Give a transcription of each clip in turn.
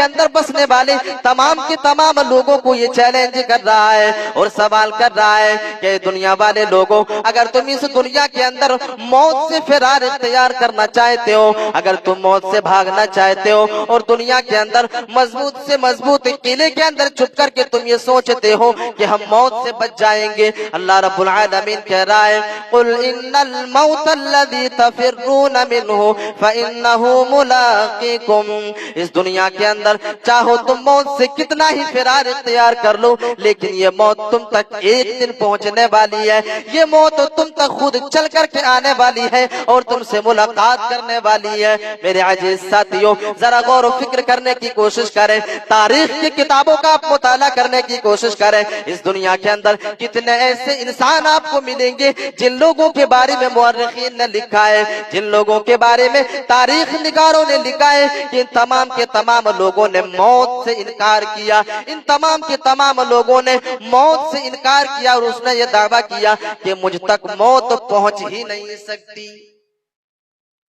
اندر بسنے والے تمام کے تمام لوگوں کو یہ چیلنج کر رہا ہے اور سوال کر رہا ہے کہ دنیا والے لوگوں، اگر تم اس دنیا کے اندر موت سے فرار اختیار کرنا چاہتے ہو، اگر تم موت سے بھاگنا چاہتے ہو اور دنیا کے اندر مضبوط سے مضبوط قلعے کے اندر چھپ کر کے تم یہ سوچتے ہو کہ ہم موت سے بچ جائیں گے، اللہ رب العالمین کہہ رہا ہے قُلْ إِنَّ الْمَوْتَ الَّذِي تَفِرُّونَ مِنْهُ فَإِنَّهُ مُلَاقِيكُمْ۔ اس دنیا کے اندر چاہو تم موت سے کتنا ہی فرار اختیار کر لو، لیکن یہ موت تم تک ایک دن پہنچنے والی ہے، یہ موت تم تک خود چل کر کے آنے والی ہے اور تم سے ملاقات کرنے والی ہے۔ میرے عزیز ساتھیوں، ذرا غور و فکر کرنے کی کوشش کریں، تاریخ کی کتابوں کا آپ مطالعہ کرنے کی کوشش کریں، اس دنیا کے اندر کتنے ایسے انسان آپ کو ملیں گے جن لوگوں کے بارے میں مورخین نے لکھا ہے، جن لوگوں کے بارے میں تاریخ نگاروں نے لکھا ہے کہ ان تمام کے تمام لوگوں نے موت سے انکار کیا، ان تمام کے تمام لوگوں نے موت سے انکار کیا اور اس نے یہ دعویٰ کیا کہ مجھ تک موت پہنچ ہی نہیں سکتی۔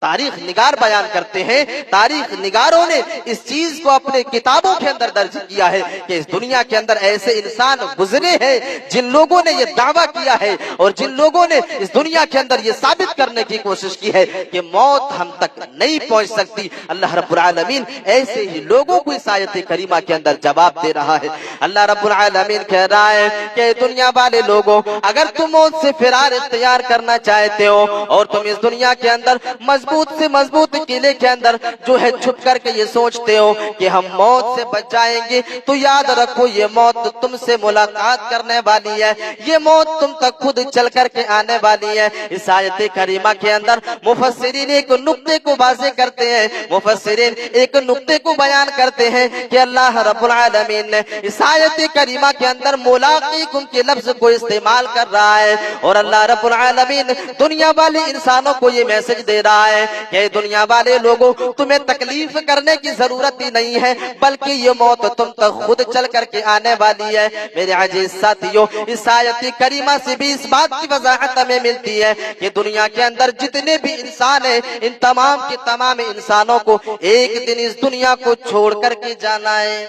تاریخ نگار بیان کرتے ہیں، تاریخ نگاروں نے اس چیز کو اپنے کتابوں کے اندر درج کیا ہے کہ اس دنیا کے اندر ایسے انسان گزرے ہیں جن لوگوں نے یہ دعویٰ کیا ہے اور جن لوگوں نے اس دنیا کے اندر یہ ثابت کرنے کی کوشش کی ہے کہ موت ہم تک نہیں پہنچ سکتی۔ اللہ رب العالمین ایسے ہی لوگوں کو اس آیت کریمہ کے اندر جواب دے رہا ہے۔ اللہ رب العالمین کہہ رہا ہے کہ دنیا والے لوگوں، اگر تم موت سے فرار اختیار کرنا چاہتے ہو اور تم اس دنیا کے اندر مضبوط سے مضبوط قلعے کے اندر جو ہے چھپ کر کے یہ سوچتے ہو کہ ہم موت سے بچ جائیں گے، تو یاد رکھو یہ موت تم سے ملاقات کرنے والی ہے، یہ موت تم تک خود چل کر کے آنے والی ہے۔ اس آیت کریمہ کے اندر مفسرین ایک نقطے کو واضح کرتے ہیں، مفسرین ایک نقطے کو بیان کرتے ہیں کہ اللہ رب العالمین نے اس آیت کریمہ کے اندر ملاقیکم کے لفظ کو استعمال کر رہا ہے اور اللہ رب العالمین دنیا والے انسانوں کو یہ میسج دے رہا ہے کہ دنیا والے لوگوں، تمہیں تکلیف کرنے کی ضرورت ہی نہیں ہے، بلکہ یہ موت تم تک خود چل کر کے آنے والی ہے۔ میرے عزیز ساتھیوں، اس آیت کریمہ سے بھی اس بات کی وضاحت ہمیں ملتی ہے کہ دنیا کے اندر جتنے بھی انسان ہیں، ان تمام کے تمام انسانوں کو ایک دن اس دنیا کو چھوڑ کر کے جانا ہے،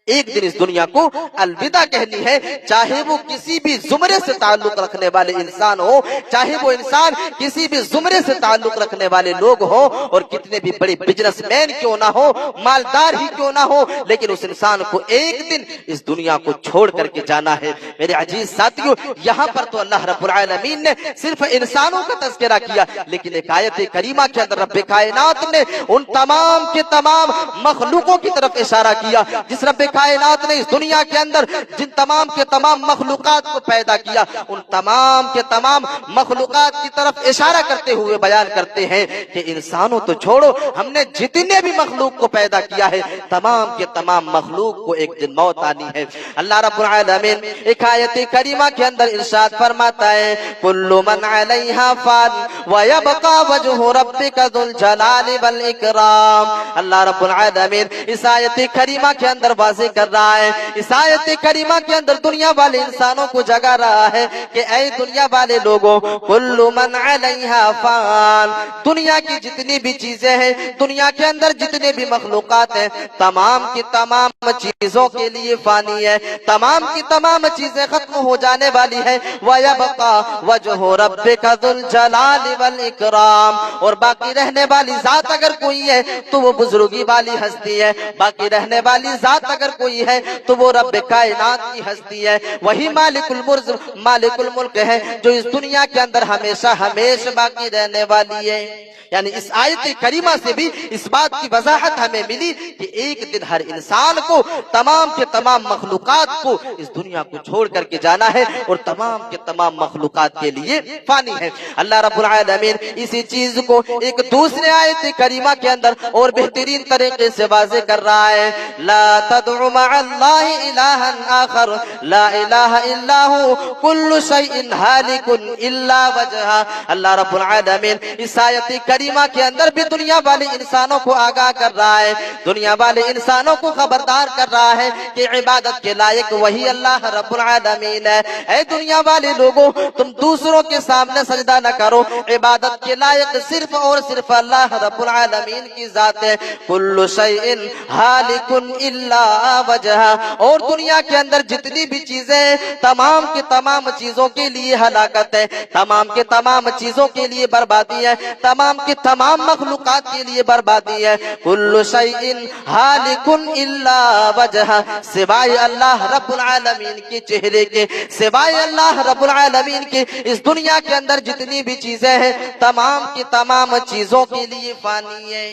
ایک دن اس دنیا کو الوداع کہنی ہے، چاہے وہ کسی بھی زمرے سے تعلق رکھنے والے انسان ہو، چاہے وہ انسان کسی بھی زمرے سے تعلق رکھنے والے لوگ ہو اور کتنے بھی بڑے بزنس مین کیوں نہ ہو، مالدار ہی کیوں نہ ہو، لیکن اس انسان کو ایک دن اس دنیا کو چھوڑ کر کے جانا ہے۔ میرے عزیز ساتھیوں، یہاں پر تو اللہ رب العالمین نے صرف انسانوں کا تذکرہ کیا، لیکن ایک آیت کریمہ کے اندر رب کائنات نے ان تمام کے تمام مخلوقوں کی طرف اشارہ کیا، جس رب کائنات نے اس دنیا کے اندر جن تمام کے تمام مخلوقات کو پیدا کیا، ان تمام کے تمام مخلوقات کی طرف اشارہ کرتے ہوئے بیان کرتے ہیں کہ انسانوں تو چھوڑو، ہم نے جتنے بھی مخلوق کو پیدا کیا ہے، تمام کے تمام مخلوق کو ایک دن موت آنی ہے۔ اللہ رب العالمین ایک آیت کریمہ کے اندر ارشاد فرماتا ہے کل من علیہا فان ویبقى وجہ ربک ذو الجلال والاکرام۔ اللہ رب العالمین اس آیت کریمہ کے اندر واضح کر رہا ہے، اس آیت کریمہ کے اندر دنیا والے انسانوں کو جگا رہا ہے کہ اے دنیا والے لوگوں، کل من علیہا فان، دنیا کی جتنی بھی چیزیں ہیں، دنیا کے اندر جتنے بھی مخلوقات ہیں، تمام کی تمام چیزوں کے لیے فانی ہے، تمام کی تمام چیزیں ختم ہو جانے والی ہے۔ وَيَبْقَى وَجْهُ رَبِّكَ ذُو الْجَلَالِ وَالْإِكْرَامِ، اور باقی رہنے والی ذات اگر کوئی ہے تو وہ بزرگی والی ہستی ہے، باقی رہنے والی ذات اگر کوئی ہے تو وہ رب کائنات کی ہستی ہے، وہی مالک الملک ہے جو اس دنیا کے اندر ہمیشہ ہمیشہ باقی رہنے والی ہے۔ یعنی اس آیت کریمہ سے بھی اس بات کی وضاحت ہمیں ملی کہ ایک دن ہر انسان کو، تمام کے تمام مخلوقات کو اس دنیا کو چھوڑ کر کے جانا ہے اور تمام کے تمام مخلوقات کے لیے فانی ہے۔ اللہ رب العالمین اسی چیز کو ایک دوسرے آیت کریمہ کے اندر اور بہترین طریقے سے واضح کر رہا ہے لا تدعوا تدع مع الله إلها آخر لا إله إلا هو كل شيء هالك إلا وجهه. اللہ رب العالمین اس آیت کریمہ کے اندر بھی دنیا والے انسانوں کو آگاہ کر رہا ہے، دنیا والے انسانوں کو خبردار کر رہا ہے کہ عبادت کے لائق وہی اللہ رب العالمین ہے. اے دنیا والے لوگوں، تم دوسروں کے سامنے سجدہ نہ کرو، عبادت کے لائق صرف اور صرف اللہ رب العالمین کی ذات ہے. کل شیء ہالک الا وجہہ. اور دنیا کے اندر جتنی بھی چیزیں، تمام کی تمام چیزوں کے لیے ہلاکت ہے، تمام کے تمام چیزوں کے لیے بربادی ہے، تمام کی تمام مخلوقات کے لیے بربادی ہے. کل شیء ہالک الا وجہہ. سوائے اللہ رب العالمین کے چہرے کے، سوائے اللہ رب العالمین کے اس دنیا کے اندر جتنی بھی چیزیں ہیں، تمام کی تمام چیزوں کے لیے فانی ہے.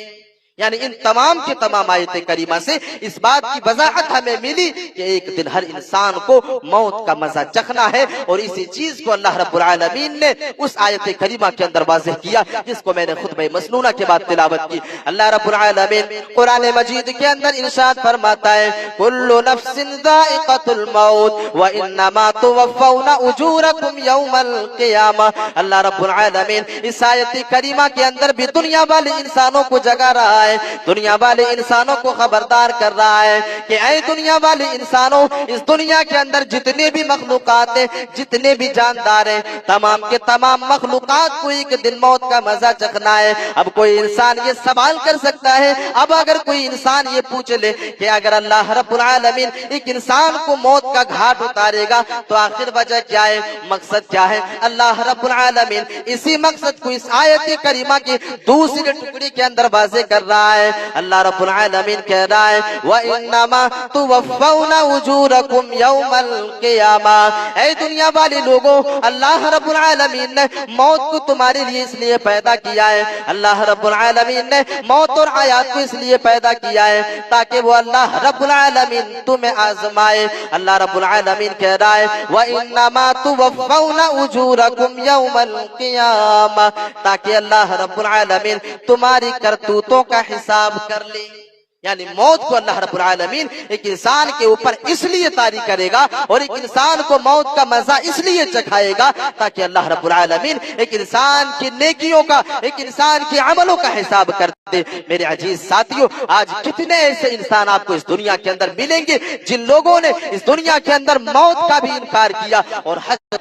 یعنی ان تمام کی تمام آیت کریمہ سے اس بات کی وضاحت ہمیں ملی کہ ایک دن ہر انسان کو موت کا مزہ چکھنا ہے، اور اسی چیز کو اللہ رب العالمین نے اس آیت کریمہ کے اندر واضح کیا جس کو میں نے خطبہ مسنونہ کے بعد تلاوت کی. اللہ رب العالمین قرآن مجید کے اندر ارشاد فرماتا ہے کل نفس ذائقۃ الموت وانما توفون اجورکم یوم القیامہ. اللہ رب العالمین اس آیت کریمہ کے اندر بھی دنیا والے انسانوں کو جگا رہا ہے، دنیا والے انسانوں کو خبردار کر رہا ہے کہ اے دنیا والے انسانوں، اس دنیا کے اندر جتنے بھی مخلوقات ہیں، جتنے بھی جاندار ہیں، تمام کے تمام مخلوقات کو ایک دن موت کا مزہ چکھنا ہے. اب کوئی انسان یہ سوال کر سکتا ہے، اب اگر کوئی انسان یہ پوچھ لے کہ اگر اللہ رب العالمین ایک انسان کو موت کا گھاٹ اتارے گا تو آخر وجہ کیا ہے، مقصد کیا ہے؟ اللہ رب العالمین اسی مقصد کو اس آیت کریمہ کے دوسرے ٹکڑے کے اندر واضح کر رہا ہے. اللہ رب العالمین کہہ رہا ہے وَإِنَّمَا تُوَفَّوْنَ أُجُورَكُمْ يَوْمَ الْقِيَامَةِ. اے دنیا والے لوگوں، اللہ رب العالمین نے موت کو تمہارے لیے اس لیے پیدا کیا ہے، اللہ رب العالمین نے موت اور حیات کو اس لیے پیدا کیا ہے تاکہ وہ اللہ رب العالمین تمہیں آزمائے. اللہ رب العالمین کہہ رہا ہے وَإِنَّمَا تُوَفَّوْنَ أُجُورَكُمْ يَوْمَ الْقِيَامَةِ، تاکہ اللہ رب العالمین تمہاری کرتوتوں کا حساب کر لے. یعنی موت کو اللہ رب العالمین ایک انسان کے اوپر اس لیے طاری کرے گا اور ایک انسان کو موت کا مزہ اس لیے چکھائے گا تاکہ اللہ رب العالمین ایک انسان کی نیکیوں کا، ایک انسان کے عملوں کا حساب کر دے. میرے عزیز ساتھیوں، آج کتنے ایسے انسان آپ کو اس دنیا کے اندر ملیں گے جن لوگوں نے اس دنیا کے اندر موت کا بھی انکار کیا، اور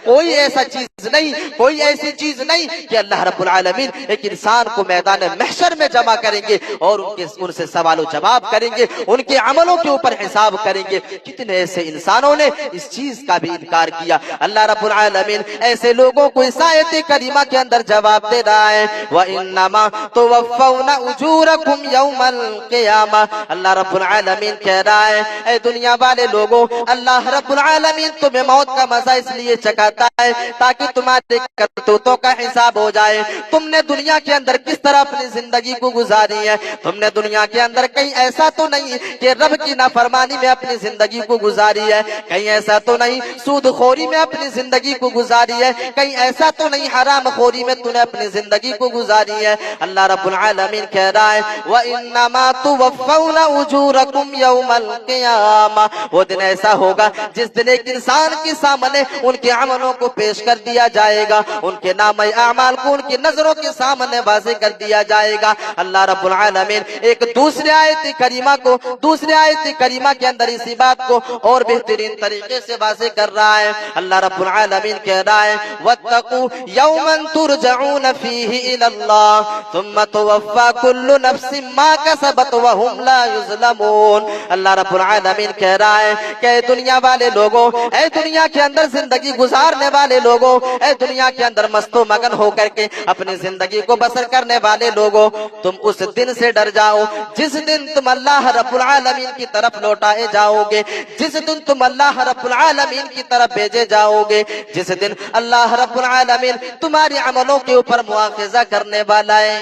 کوئی ایسا چیز نہیں، کوئی ایسی چیز نہیں کہ اللہ رب العالمین ایک انسان کو میدان محشر میں جمع کریں گے اور ان سے سوال و جواب کریں گے، ان کے عملوں کے اوپر حساب کریں گے. کتنے ایسے انسانوں نے اس چیز کا بھی انکار کیا. اللہ رب العالمین ایسے لوگوں کو اس آیت کریمہ کے اندر جواب دے رہا ہے وَإِنَّمَا تُوَفَّوْنَ أُجُورَكُمْ يَوْمَ الْقِيَامَةِ. اللہ رب العالمین کہہ رہا ہے اے دنیا والے لوگوں، اللہ رب العالمین تمہیں موت کا مزہ اس لیے چکھاتا ہے تاکہ تمہارے کرتوتوں کا حساب ہو جائے. تم نے دنیا کے اندر کس طرح اپنی زندگی کو گزاری ہے، تم نے دنیا کے اندر کہیں ایسا تو نہیں کہ رب کی نافرمانی میں اپنی زندگی کو گزاری ہے، کہیں ایسا تو نہیں سود خوری میں اپنی زندگی کو گزاری ہے، کہیں ایسا تو نہیں حرام خوری میں تو نے اپنی زندگی کو گزاری ہے. اللہ رب العالمین کہہ رہا ہے وَإِنَّمَا تُوَفَّوْنَ أُجُورَكُمْ يَوْمَ الْقِيَامَةِ. وہ دن ایسا ہوگا جس دن ایک انسان کے سامنے ان کے عملوں کو پیش کر دیا جائے گا، ان کے نام اعمال کو ان کی نظروں کے سامنے واضح کر دیا جائے گا. اللہ رب العالمین ایک دوسرے آیت کریمہ کو، دوسرے آیت کریمہ کے اندر اسی بات کو اور بہترین طریقے سے واضح کر رہا ہے. اللہ رب العالمین کہہ رہا ہے وَاتَّقُوا يَوْمًا تُرْجَعُونَ فِيهِ إِلَى اللَّهِ ثُمَّ تُوَفَّى كُلُّ نَفْسٍ مَا كَسَبَتْ وَهُمْ لَا يُظْلَمُونَ. اللہ رب العالمین کہہ رہا ہے کہ اے دنیا والے لوگوں، اے دنیا کے اندر زندگی گزارنے والے لوگوں، اے دنیا کے اندر مست و مگن ہو کر کے اپنی زندگی کو بسر کرنے والے لوگوں، تم اس دن سے ڈر جاؤ جس دن تم اللہ رب العالمین کی طرف لوٹائے جاؤ گے، جس دن تم اللہ رب العالمین کی طرف بھیجے جاؤ گے، جس دن اللہ رب العالمین تمہاری عملوں کے اوپر مواخذہ کرنے والا ہے.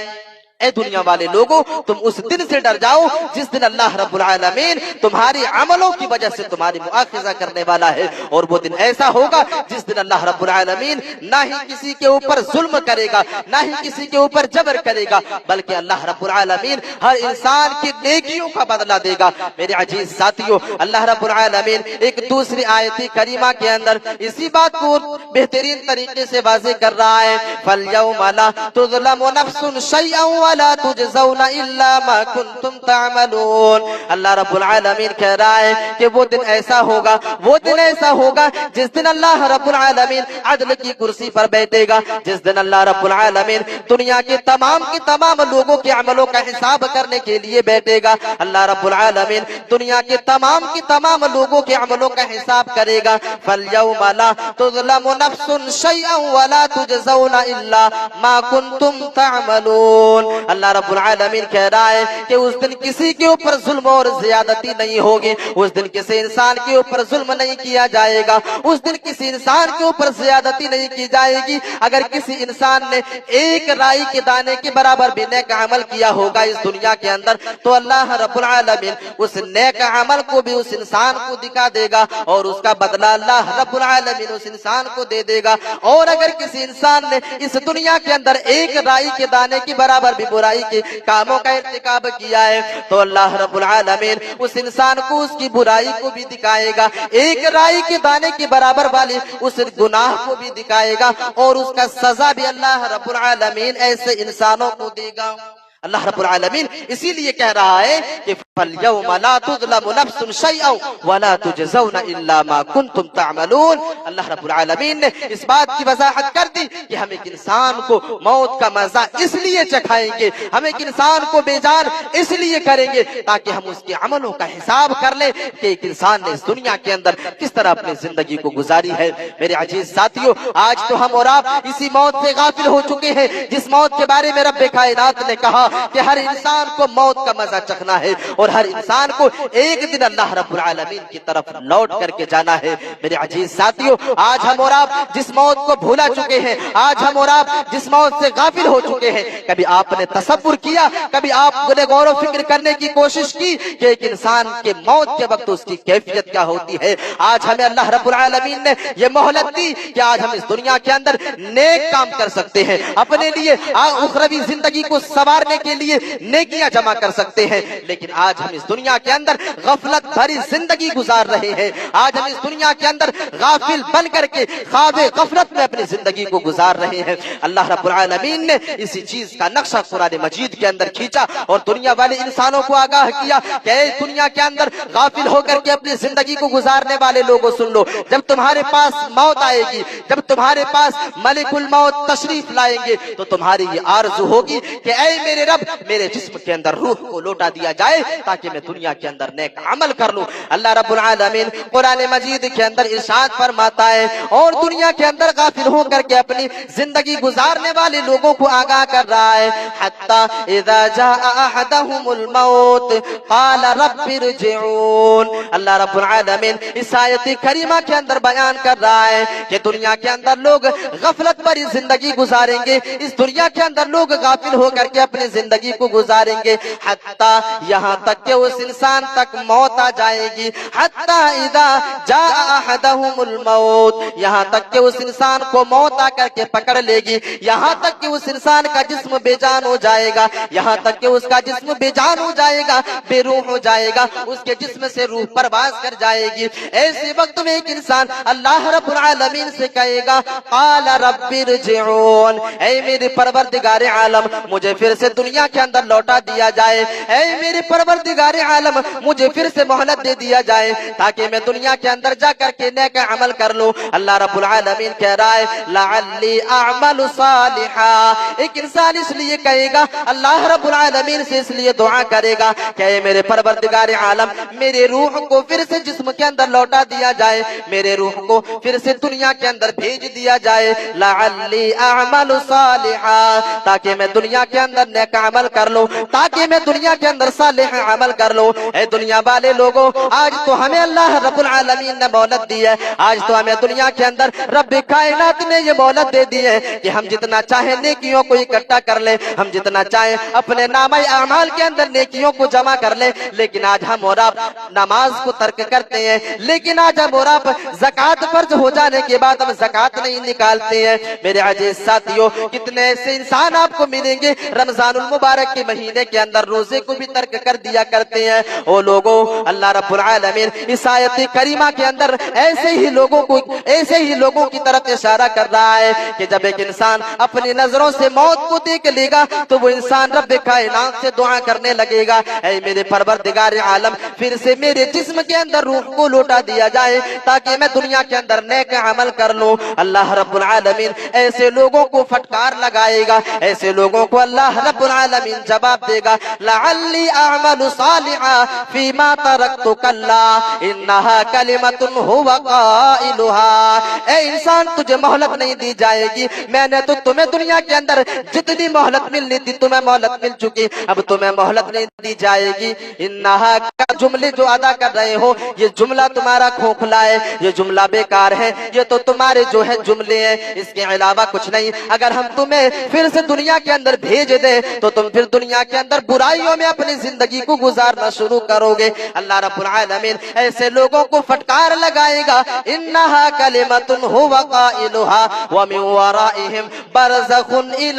اے دنیا والے لوگوں تم اس دن سے ڈر جاؤ جس دن اللہ رب العالمین تمہاری عملوں کی وجہ سے تمہاری مؤاخذہ کرنے والا ہے، اور وہ دن ایسا ہوگا جس دن اللہ رب العالمین نہ ہی کسی کے اوپر ظلم کرے گا، نہ ہی کسی کے اوپر جبر کرے گا، بلکہ اللہ رب العالمین ہر انسان کی نیکیوں کا بدلہ دے گا۔ میرے عزیز ساتھیوں، اللہ رب العالمین ایک دوسری آیت کریمہ کے اندر اسی بات کو بہترین طریقے سے واضح کر رہا ہے، فَالْيَوْمَ لَا تُظْلَمُ نَفْسٌ شَيْئًا وَلَا تُجْزَوْنَ إِلَّا مَا كُنْتُمْ تَعْمَلُونَ۔ اللہ رب العالمین کہہ رہا ہے کہ وہ دن ایسا ہوگا، وہ دن ایسا ہوگا جس دن اللہ رب العالمین عدل کی کرسی پر بیٹھے گا، جس دن اللہ رب العالمین دنیا کے تمام لوگوں کے عملوں کا حساب کرنے کے لیے بیٹھے گا۔ اللہ رب العالمین دنیا کے تمام لوگوں کے عملوں کا حساب کرے گا۔ فَالْيَوْمَ لَا تُظْلَمُ نَفْسٌ شَيْئًا وَلَا تُجْزَوْنَ إِلَّا مَا كُنْتُمْ تَعْمَلُونَ۔ اللہ رب العالمین کہہ رہا ہے کہ اس دن کسی کے اوپر ظلم اور زیادتی نہیں ہوگی، اس دن کسی انسان کے اوپر ظلم نہیں کیا جائے گا، اس دن کسی انسان کے اوپر زیادتی نہیں کی جائے گی۔ اگر کسی انسان نے ایک رائی کے دانے کے برابر بھی نیک عمل کیا ہوگا اس دنیا کے اندر تو اللہ رب العالمین اس نیک عمل کو بھی اس انسان کو دکھا دے گا اور اس کا بدلہ اللہ رب العالمین اس انسان کو دے دے گا۔ اور اگر کسی انسان نے اس دنیا کے اندر ایک رائی کے دانے کے برابر بھی برائی کے کاموں کا ارتکاب کیا ہے تو اللہ رب العالمین اس انسان کو اس کی برائی کو بھی دکھائے گا، ایک رائی کے دانے کے برابر والی اس گناہ کو بھی دکھائے گا، اور اس کا سزا بھی اللہ رب العالمین ایسے انسانوں کو دے گا۔ اللہ رب العالمین اسی لیے کہہ رہا ہے کہ فَالْيَوْمَ لَا تُظْلَمُ نَفْسٌ شَيْئًا وَلَا تُجْزَوْنَ إِلَّا مَا كُنْتُمْ تَعْمَلُونَ۔ اللہ رب العالمین نے اس بات کی وضاحت کر دی کہ ہم ایک انسان کو موت کا مزہ اس لیے چکھائیں گے، ہم ایک انسان کو بے جان اس لیے کریں گے تاکہ ہم اس کے عملوں کا حساب کر لیں کہ ایک انسان نے اس دنیا کے اندر کس طرح اپنی زندگی کو گزاری ہے۔ میرے عزیز ساتھیوں، آج تو ہم اور آپ اسی موت سے غافل ہو چکے ہیں جس موت کے بارے میں رب کائنات نے کہا کہ ہر انسان کو موت کا مزہ چکھنا ہے اور ہر انسان کو ایک دن اللہ رب العالمین کی طرف لوٹ کر کے جانا ہے۔ میرے عزیز ساتھیوں، آج ہم اور آپ جس موت کو بھولا چکے ہیں، آج ہم اور آپ جس موت سے غافل ہو چکے ہیں، کبھی آپ نے تصور کیا، کبھی آپ نے غور و فکر کرنے کی کوشش کی کہ ایک انسان کے موت کے وقت اس کی کیفیت کیا ہوتی ہے؟ آج ہمیں اللہ رب العالمین نے یہ مہلت دی کہ آج ہم اس دنیا کے اندر نیک کام کر سکتے ہیں، اپنے لیے اخروی زندگی کو سنوارنے کے لیے نیکیاں جمع کر سکتے ہیں، لیکن آج ہم اس دنیا کے اندر غفلت بھری زندگی گزار رہے ہیں، آج ہم اس دنیا کے اندر غافل بن کر کے خواب غفلت میں اپنی زندگی کو گزار رہے ہیں۔ اللہ رب العالمین نے اسی چیز کا نقشہ قرآن مجید کے اندر کھینچا اور دنیا والے انسانوں کو آگاہ کیا کہ اے دنیا کے اندر غافل ہو کر کے اپنی زندگی کو گزارنے والے لوگوں سن لو، جب تمہارے پاس موت آئے گی، جب تمہارے پاس ملک الموت تشریف لائیں گے تو تمہاری یہ آرزو ہوگی کہ اے میرے رب میرے جسم کے اندر روح کو لوٹا دیا جائے تاکہ میں دنیا کے اندر نیک عمل کر لوں۔ اللہ رب العالمین قرآن مجید کے اندر ارشاد فرماتا ہے اور دنیا کے اندر غافل ہو کر کے اپنی زندگی گزارنے والے لوگوں کو آگاہ کر رہا ہے، حتی اذا جاء احدهم الموت قال رب ارجعون۔ اللہ رب العالمین اس آیت کریمہ کے اندر بیان کر رہا ہے کہ دنیا کے اندر لوگ غفلت بھری زندگی گزاریں گے، اس دنیا کے اندر لوگ غافل ہو کر کے اپنی زندگی کو گزاریں گے حتی یہاں تک کہ اس انسان تک موت آ جائے گی، حتی اذا جاء احدهم الموت، یہاں تک کہ اس انسان کو موت آ کر کے پکڑ لے گی، یہاں تک کہ اس انسان کا جسم بے جان ہو جائے گا، یہاں تک کہ اس کا جسم بے جان ہو جائے گا، بے روح ہو جائے گا، اس کے جسم سے روح پرواز کر جائے گی۔ ایسے وقت میں ایک انسان اللہ رب العالمین سے کہے گا قال رب ارجعون، اے میرے پروردگار عالم مجھے پھر سے دنیا کے اندر لوٹا دیا جائے، اے میرے پروردگار عالم مجھے پھر سے مہلت دے دیا جائے تاکہ میں دنیا کے اندر جا کر کے نیک عمل کر لوں۔ اللہ رب العالمین کہہ رہا ہے لعلی اعمل صالحا، ایک انسان اس لیے کہے گا، اللہ رب العالمین سے اس لیے دعا کرے گا کہ اے میرے پروردگار عالم میرے روح کو پھر سے جسم کے اندر لوٹا دیا جائے، میرے روح کو پھر سے دنیا کے اندر بھیج دیا جائے، لعلی اعمل صالحا، تاکہ میں دنیا کے اندر نیک عمل کر لو تاکہ میں دنیا کے اندر صالح عمل کر لو۔ اے دنیا والے لوگوں، آج تو ہمیں اللہ رب العالمین نے مہلت دی ہے، آج تو ہمیں دنیا کے اندر رب کائنات نے یہ مہلت دے دی ہے کہ ہم جتنا چاہیں نیکیوں کو اکٹھا کر لیں، ہم جتنا چاہیں اپنے نامہ اعمال کے اندر نیکیوں کو جمع کر لیں، لیکن آج ہم اور آپ نماز کو ترک کرتے ہیں، لیکن آج ہم اور آپ زکوٰۃ فرض ہو جانے کے بعد ہم زکوٰۃ نہیں نکالتے ہیں۔ میرے عزیز ساتھیوں، کتنے ایسے انسان آپ کو ملیں گے رمضان المبارک کے مہینے کے اندر روزے کو بھی ترک کر دیا کرتے ہیں۔ او لوگوں، اللہ رب العالمین اس آیت کریمہ کے اندر ایسے ہی لوگوں کی طرف اشارہ کر رہا ہے کہ جب ایک انسان اپنی نظروں سے موت کو دیکھ لے گا تو وہ انسان رب کائنات سے دعا کرنے لگے گا، اے میرے پروردگار عالم، پھر سے میرے جسم کے اندر روح کو لوٹا دیا جائے تاکہ میں دنیا کے اندر نیک عمل کر لوں۔ اللہ رب العالمین ایسے لوگوں کو فٹکار لگائے گا، ایسے لوگوں کو اللہ رب العالمین جواب دے گا، لعلی اعمل صالحا فیما ترکت کلا انہا کلمۃ هو قائلها۔ اے انسان، تجھے مہلت نہیں دی جائے گی، میں نے تو تمہیں دنیا کے اندر جتنی مہلت ملنی تھی تمہیں مہلت مل چکی، اب تمہیں مہلت نہیں دی جائے گی۔ انہا کا جملے جو ادا کر رہے ہو یہ جملہ تمہارا کھوکھلا ہے، یہ جملہ بیکار ہے، یہ تو تمہارے جو ہے جملے ہیں، اس کے علاوہ کچھ نہیں۔ اگر ہم تمہیں پھر سے دنیا کے اندر بھیج دیں تو تم پھر دنیا کے اندر برائیوں میں اپنی زندگی کو گزارنا شروع کرو گے۔ اللہ رب العالمین ایسے لوگوں کو فٹکار لگائے گا، انہا کلمۃ هو قائلها ومن ورائہم برزخ الی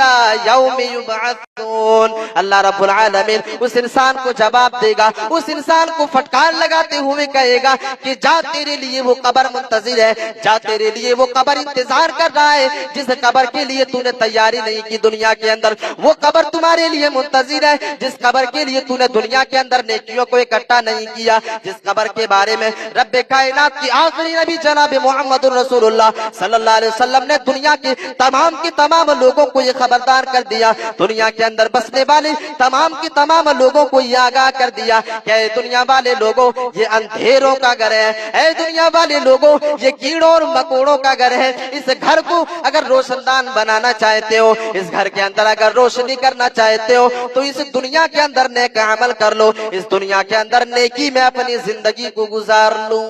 یوم یبعثون۔ اللہ رب العالمین اس انسان کو جواب دے گا، اس انسان کو فٹکار لگاتے ہوئے کہے گا کہ جا، تیرے لیے وہ قبر منتظر ہے، جا، تیرے لیے وہ قبر انتظار کر رہا ہے جس قبر کے لیے تو نے تیاری نہیں کی دنیا کے اندر، وہ قبر تمہارے لیے منتظر ہے جس قبر کے لیے تو نے دنیا کے اندر نیکیوں کو اکٹھا نہیں کیا، جس قبر کے بارے میں رب کائنات کی آخری نبی جناب محمد رسول اللہ صلی اللہ علیہ وسلم نے دنیا کے تمام لوگوں کو یہ خبردار کر دیا، دنیا کے اندر بسنے والے تمام لوگوں کو یہ آگاہ کر دیا کہ اے دنیا والے لوگوں، یہ اندھیروں کا گھر ہے، اے دنیا والے لوگوں، یہ کیڑوں اور مکوڑوں کا گھر ہے، اس گھر کو اگر روشن دان بنانا چاہتے ہو، اس گھر کے اندر اگر روشنی کرنا چاہتے ہو تو اس دنیا کے اندر نیک عمل کر لو، اس دنیا کے اندر نیکی میں اپنی زندگی کو گزار لو۔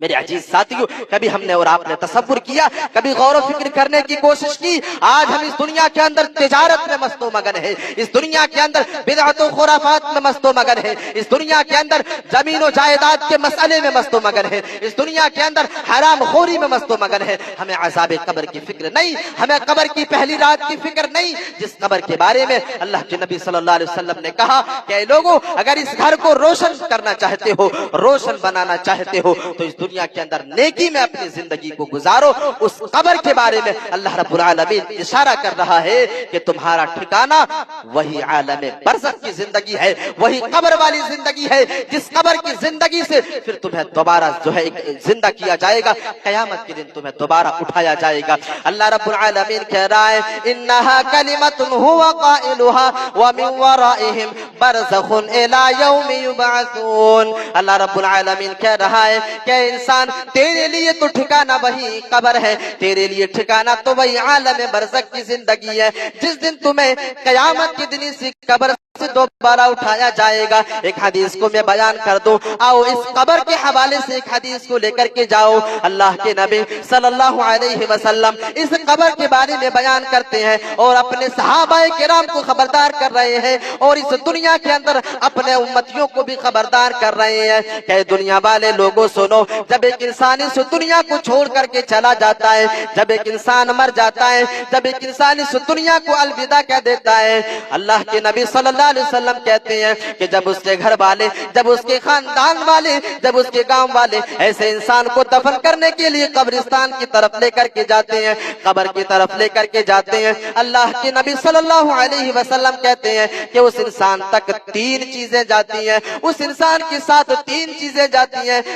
میرے عزیز ساتھیوں، کبھی ہم نے اور آپ نے تصور کیا، کبھی غور و فکر کرنے کی کوشش کی، آج ہم اس دنیا کے اندر تجارت میں مست و مگن ہے، اس دنیا کے اندر بدعت و خرافات میں مست و مگن ہے، اس دنیا کے اندر زمین و جائیداد کے مسئلے میں مست و مگن ہے، اس دنیا کے اندر حرام خوری میں مست و مگن ہے، ہمیں عذاب قبر کی فکر نہیں، ہمیں قبر کی پہلی رات کی فکر نہیں، جس قبر کے بارے میں اللہ کے نبی صلی اللہ علیہ وسلم نے کہا کہ اے لوگوں، اگر اس گھر کو روشن کرنا چاہتے ہو، روشن بنانا چاہتے ہو تو اس دنیا کے اندر نیکی میں اپنی زندگی کو گزارو۔ اس قبر کے بارے میں اللہ رب العالمین اشارہ کر رہا ہے کہ تمہارا ٹھکانہ وہی عالم برزخ کی زندگی ہے، وہی قبر والی زندگی ہے، جس قبر کی زندگی سے پھر تمہیں دوبارہ جو ہے زندہ کیا جائے گا، قیامت کے دن تمہیں دوبارہ اٹھایا جائے گا۔ اللہ رب العالمین کہہ رہا ہے، انہا کلمۃ هو قائلها ومن ورائہم برزخ الی یوم یبعثون۔ اللہ رب العالمین کہہ رہا ہے کہ انسان، تیرے لیے تو ٹھکانہ وہی قبر ہے، تیرے لیے ٹھکانہ تو وہی عالم برزخ کی زندگی ہے، جس دن تمہیں قیامت کے دن اسی قبر سے دوبارہ اٹھایا جائے گا۔ ایک حدیث کو میں بیان کر دوں، آؤ اس قبر کے حوالے سے ایک حدیث کو لے کر کے جاؤ۔ اللہ کے نبی صلی اللہ علیہ وسلم اس قبر کے بارے میں بیان کرتے ہیں اور اپنے صحابہ کرام کو خبردار کر رہے ہیں، اور اس دنیا کے اندر اپنے امتیوں کو بھی خبردار کر رہے ہیں کہ دنیا والے لوگوں سنو، جب ایک انسان اس دنیا کو چھوڑ کر کے چلا جاتا ہے، جب ایک انسان مر جاتا ہے، جب ایک انسان اس دنیا کو الوداع کہہ دیتا ہے، اللہ کے نبی صلی اللہ علیہ وسلم کہتے ہیں کہ جب اس کے گھر والے، جب اس کے خاندان والے، جب اس کے گاؤں والے ایسے انسان کو دفن کرنے کے لیے قبرستان کی طرف لے کر کے جاتے ہیں، قبر کی طرف لے کر کے جاتے ہیں، اللہ کے نبی صلی اللہ علیہ وسلم کہتے ہیں کہ اس انسان تک تین چیزیں جاتی ہیں، اس انسان کے ساتھ تین چیزیں جاتی ہیں۔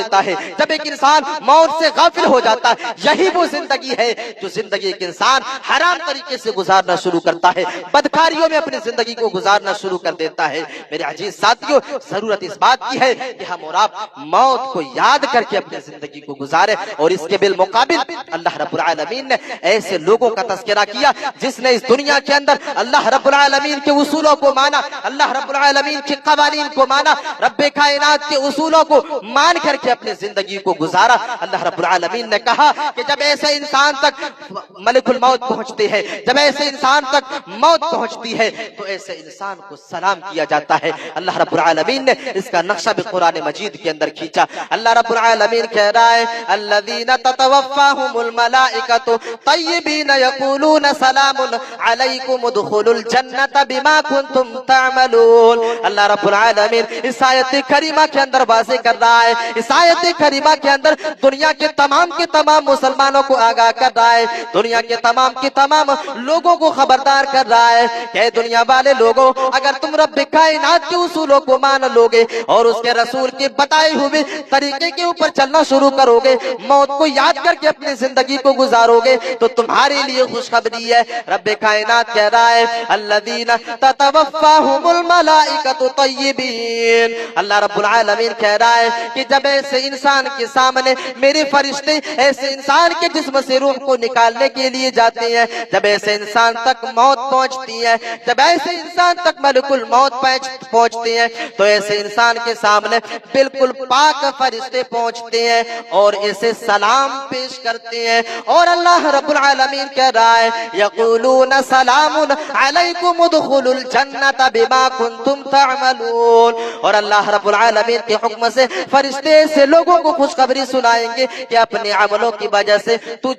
دیتا ہے. جب ایک انسان موت سے غافل ہو جاتا ہے, یہی وہ زندگی ہے جو زندگی ایک انسان حرام طریقے سے گزارنا شروع کرتا ہے, بدکاریوں میں اپنی زندگی کو گزارنا شروع کر دیتا ہے. میرے عزیز ساتھیوں, ضرورت اس بات کی ہے کہ ہم اور آپ موت کو یاد کر کے اپنی زندگی کو گزارے. اور اس کے بالمقابل اللہ رب العالمین نے ایسے لوگوں کا تذکرہ کیا جس نے اس دنیا کے اندر اللہ رب العالمین کے اصولوں کو مانا, اللہ رب العالمین کے قوانین کو مانا, رب کائنات کے اصولوں کو مان کر کے اپنی زندگی کو گزارا. اللہ رب العالمین نے کہا کہ جب ایسے انسان تک ملک الموت پہنچتے ہیں, جب ایسے انسان تک موت پہنچتی ہے تو ایسے انسان کو سلام کیا جاتا ہے. اللہ رب العالمین نے اس کا نقشہ بھی قرآن مجید کے اندر کھینچا. اللہ رب العالمین کہہ رہا ہے الذین تتوفاہم الملائکۃ طیبین یقولون سلام علیکم ادخلوا الجنۃ بما کنتم تعملون. اللہ رب العالمین اس آیت کریمہ کے اندر واضح کر رہا ہے, اس آیت کریمہ کے اندر دنیا کے تمام مسلمانوں کو آگاہ کر رہا ہے, دنیا کے تمام لوگوں کو خبردار کر رہا ہے کہ دنیا والے لوگوں, اگر تم رب کائنات کے اصولوں کو مان لوگے اور اس کے رسول کے بتائے ہوئے طریقے کے اوپر چلنا شروع کرو گے, موت کو یاد کر کے اپنی زندگی کو گزارو گے, تو تمہارے لیے خوشخبری ہے. رب کائنات کہہ رہا ہے الذین تتوفاہم الملائکۃ طیبین. اللہ رب العالمین کہہ رہا ہے کہ جب ایسے انسان کے سامنے میرے فرشتے ایسے انسان کے جسم سے روح کو نکالنے کے لیے جاتے ہیں, جب ایسے انسان تک موت پہنچتی ہے, جب ایسے انسان تک ملک الموت پہنچتے ہیں, تو ایسے انسان کے سامنے بالکل پاک فرشتے پہنچتے ہیں اور اسے سلام پیش کرتے ہیں. اور اللہ رب العالمین کہہ رہا ہے یقولون سلام علیکم ادخلوا الجنۃ بما کنتم تعملون. اور اللہ رب العالمین کے حکم سے فرشتے ایسے لوگوں کو خوشخبری سنائیں گے کہ اپنے عملوں کی وجہ سے تو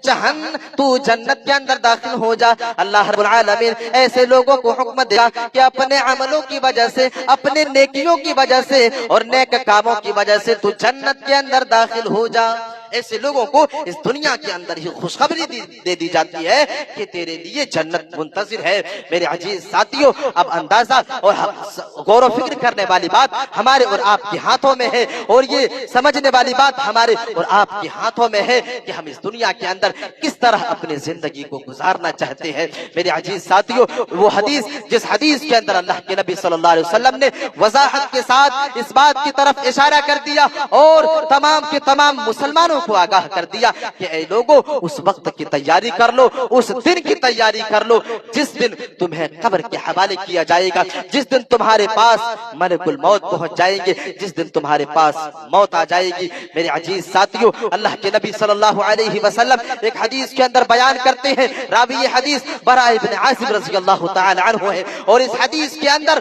جنت کے اندر داخل ہو جا. اللہ رب العالمین ایسے لوگوں کو حکم دیا کہ اپنے عملوں کی وجہ سے, اپنے نیکیوں کی وجہ سے اور نیک کاموں کی وجہ سے تو جنت کے اندر داخل ہو جا. ایسے لوگوں کو اس دنیا کے اندر ہی خوشخبری دے دی جاتی ہے کہ تیرے لیے جنت منتظر ہے. میرے عزیز ساتھیوں, اب اندازہ اور غور و فکر کرنے والی بات ہمارے اور آپ کے ہاتھوں میں ہے, اور یہ سمجھنے والی بات ہمارے اور آپ کے ہاتھوں میں ہے کہ ہم اس دنیا کے اندر کس طرح اپنی زندگی کو گزارنا چاہتے ہیں. میرے عزیز ساتھیوں, وہ حدیث جس حدیث کے اندر اللہ کے نبی صلی اللہ علیہ وسلم نے وضاحت کے ساتھ اس بات کی طرف اشارہ کر دیا اور تمام مسلمانوں کو آگاہ کر دیا کہ اے لوگو, اس وقت کی تیاری کر لو, اس دن کی تیاری کر لو جس دن تمہیں قبر کے حوالے کیا جائے گا, جس دن تمہارے پاس ملک الموت پہنچ جائیں گے, جس دن تمہارے پاس موت آ جائے گی. میرے عزیز ساتھیوں, اللہ کے نبی صلی اللہ علیہ وسلم ایک حدیث کے اندر بیان کرتے ہیں, راوی حدیث براء ابن عازب رضی اللہ تعالی عنہ ہے, اور اس حدیث کے اندر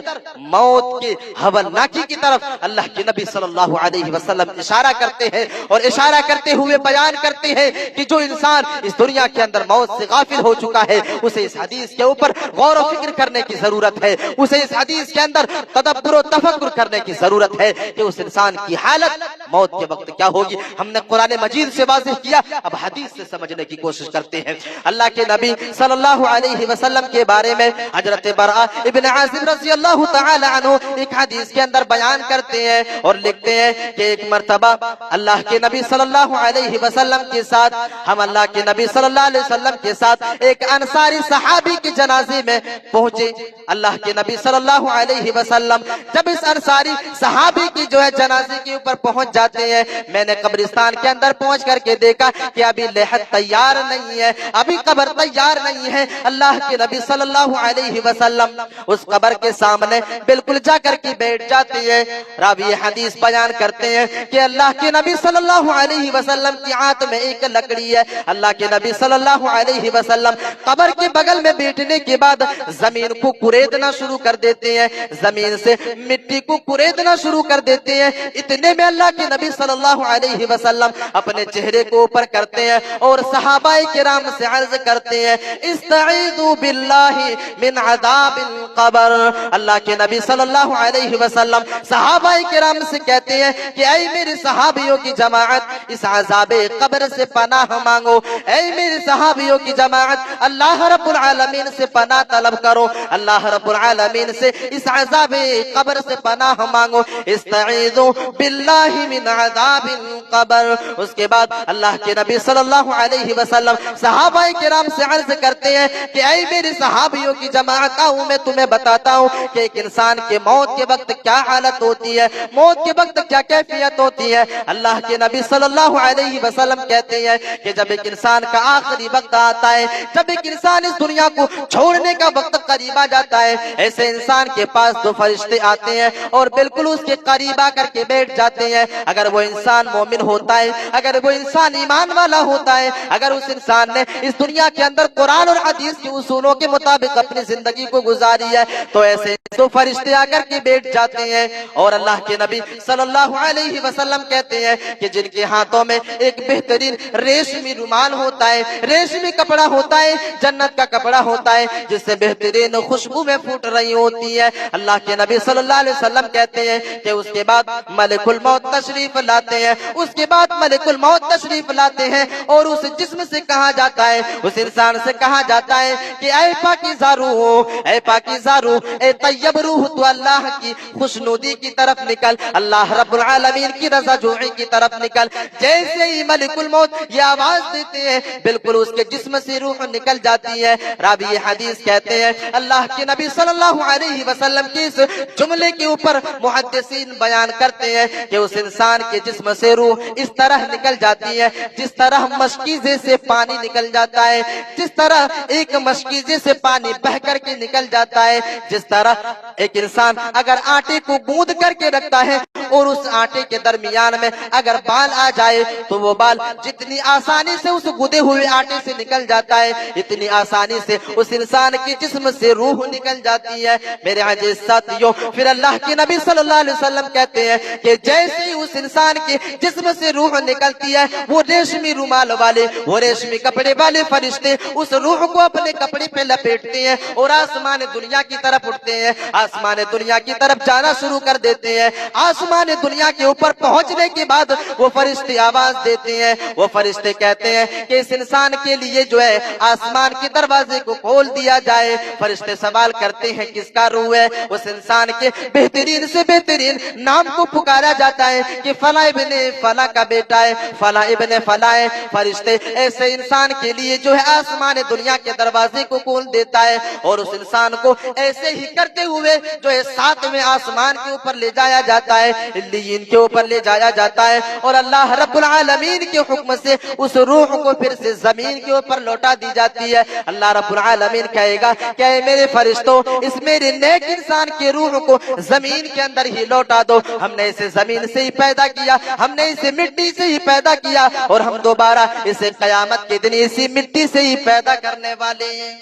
موت کے ہولناکی کی طرف اللہ کے نبی صلی اللہ علیہ وسلم اشارہ کرتے ہیں, اور اشارہ کرتے ہوئے بیان کرتے ہیں کہ جو انسان اس دنیا کے اندر موت سے غافل ہو چکا ہے اسے اس حدیث کے اوپر غور و فکر کرنے کی ضرورت ہے, اسے اس حدیث کے اندر تدبر و تفکر کرنے کی ضرورت ہے کہ اس انسان کی حالت موت کے وقت کیا ہوگی. ہم نے قرآن مجید سے واضح کیا, اب حدیث سے سمجھنے کی کوشش کرتے ہیں. اللہ کے نبی صلی اللہ علیہ وسلم کے بارے میں حضرت براء ابن عازب رضی اللہ تعالی عنہ ایک حدیث کے اندر بیان کرتے ہیں اور لکھتے ہیں کہ ایک مرتبہ اللہ کے نبی صلی اللہ علیہ وسلم کے ساتھ, ہم اللہ کے نبی صلی اللہ علیہ وسلم کے ساتھ ایک انصاری صحابی کے جنازے میں پہنچے. اللہ کے نبی صلی اللہ علیہ وسلم جب اس انصاری صحابی کی جو ہے جنازے کے اوپر پہنچ جاتے ہیں, میں نے قبرستان کے اندر پہنچ کر کے دیکھا کہ ابھی لحد تیار نہیں ہے, ابھی قبر تیار نہیں ہے. اللہ کے نبی صلی اللہ علیہ وسلم اس قبر کے سامنے بالکل جا کر کے بیٹھ جاتے ہیں. راوی حدیث بیان کرتے ہیں کہ اللہ کے نبی صلی اللہ علیہ وسلم کی ہاتھ میں ایک لکڑی ہے. اللہ کے نبی صلی اللہ علیہ وسلم قبر کے بغل میں بیٹھنے کے بعد زمین کو کریدنا شروع کر دیتے ہیں, زمین سے مٹی کو کریدنا شروع کر دیتے ہیں. اتنے میں اللہ کے نبی صلی اللہ علیہ وسلم اپنے چہرے کو اوپر کرتے ہیں اور صحابہ کرام سے عرض کرتے ہیں استعیذوا باللہ من عذاب القبر. اللہ کے نبی صلی اللہ علیہ وسلم صحابہ کرام سے کہتے ہیں کہ اے میرے صحابیوں کی جماعت, اس عذاب قبر سے پناہ مانگو۔ اے میرے صحابیوں کی جماعت، اللہ رب العالمین سے پناہ طلب کرو، اللہ رب العالمین سے اس عذاب قبر سے پناہ مانگو۔ استعیذوا باللہ من عذاب القبر۔ اس کے بعد اللہ کے نبی صلی اللہ علیہ وسلم صحابہ کرام سے عرض کرتے ہیں کہ اے میرے صحابیوں کی جماعت، آؤ میں تمہیں بتاتا ہوں کہ ایک انسان کے موت کے وقت کیا حالت ہوتی ہے، موت کے وقت کیا کیفیت ہوتی ہے۔ اللہ کے نبی صلی اللہ علیہ وسلم کہتے ہیں کہ جب ایک انسان کا آخری وقت آتا ہے، جب ایک انسان اس دنیا کو چھوڑنے کا وقت قریب آ جاتا ہے، ایسے انسان کے پاس دو فرشتے آتے ہیں اور بالکل اس کے قریب آ کر کے بیٹھ جاتے ہیں۔ اگر وہ انسان مومن ہوتا ہے، اگر وہ انسان ایمان والا ہوتا ہے، اگر اس انسان نے اس دنیا کے اندر قرآن اور حدیث کے اصولوں کے مطابق اپنی زندگی کو گزاری ہے، تو ایسے دو فرشتے آ کر کے بیٹھ جاتے ہیں۔ اور اللہ کے نبی صلی اللہ علیہ وسلم کہتے ہیں کہ جن کے ہاتھوں میں ایک بہترین ریشمی رومال ہوتا ہے، ریشمی کپڑا ہوتا ہے، جنت کا کپڑا ہوتا ہے جس سے بہترین خوشبو میں پھوٹ رہی ہوتی ہے، اللہ کے نبی صلی اللہ علیہ وسلم کہتے ہیں کہ اس کے بعد ملک الموت تشریف لاتے ہیں، اس کے بعد ملک الموت تشریف لاتے ہیں اور اس جسم سے کہا جاتا ہے، اس انسان سے کہا جاتا ہے کہ اے پاکیزہ روح، اے پاکیزہ روح، اے طیب روح، تو اللہ کی خوشنودی کی طرف نکل، اللہ رب العالمین کی رضا جوئی کی طرف نکل۔ جیسے ہی ملک الموت یہ آواز دیتے ہیں، بالکل اس کے جسم سے روح نکل جاتی ہے۔ راوی حدیث کہتے ہیں اللہ کے نبی صلی اللہ علیہ وسلم کی اس جملے کے اوپر محدثین بیان کرتے ہیں کہ اس انسان کے جسم سے روح اس طرح نکل جاتی ہے جس طرح مشکیزے سے پانی نکل جاتا ہے، جس طرح ایک مشکیزے سے پانی بہ کر کے نکل جاتا ہے، جس طرح ایک انسان اگر آٹے کو گوندھ کر کے رکھتا ہے اور اس آٹے کے درمیان میں اگر بال آ جائے تو وہ بال جتنی آسانی سے اس گدے ہوئے آٹے سے نکل جاتا ہے، اتنی آسانی سے اس انسان کے جسم سے روح نکل جاتی ہے۔ میرے عزیز ساتھیوں، پھر اللہ کے نبی صلی اللہ علیہ وسلم کہتے ہیں کہ جیسے ہی اس انسان کے جسم سے روح نکلتی ہے، وہ ریشمی رومال والے، وہ ریشمی کپڑے والے فرشتے اس روح کو اپنے کپڑے پہ لپیٹتے ہیں اور آسمان دنیا کی طرف اٹھتے ہیں، آسمان دنیا کی طرف جانا شروع کر دیتے ہیں۔ آسمان دنیا کے اوپر پہنچنے کے بعد وہ فرشتے آواز دیتے ہیں، وہ فرشتے کہتے ہیں کہ اس انسان کے لیے جو ہے آسمان کے دروازے کو کھول دیا جائے۔ فرشتے سوال کرتے ہیں کس کا روح ہے؟ اس انسان کے بہترین سے بہترین نام کو پکارا جاتا ہے کہ فلاں ابن فلاں کا بیٹا ہے، فلاں ابن فلاں ہے۔ فرشتے ایسے انسان کے لیے جو ہے آسمان دنیا کے دروازے کو کھول دیتا ہے اور اس انسان کو ایسے ہی کرتے ہوئے جو ہے ساتویں آسمان کے اوپر لے جایا جاتا ہے، علیین کے اوپر لے جایا جاتا ہے، اور اللہ رب العالمین کے حکم سے اس روح کو پھر سے زمین کے اوپر لوٹا دی جاتی ہے۔ اللہ رب العالمین کہے گا کہ اے میرے فرشتوں، اس میرے نیک انسان کے روح کو زمین کے اندر ہی لوٹا دو، ہم نے اسے زمین سے ہی پیدا کیا، ہم نے اسے مٹی سے ہی پیدا کیا اور ہم دوبارہ اسے قیامت کے دن اسی مٹی سے ہی پیدا کرنے والے ہیں۔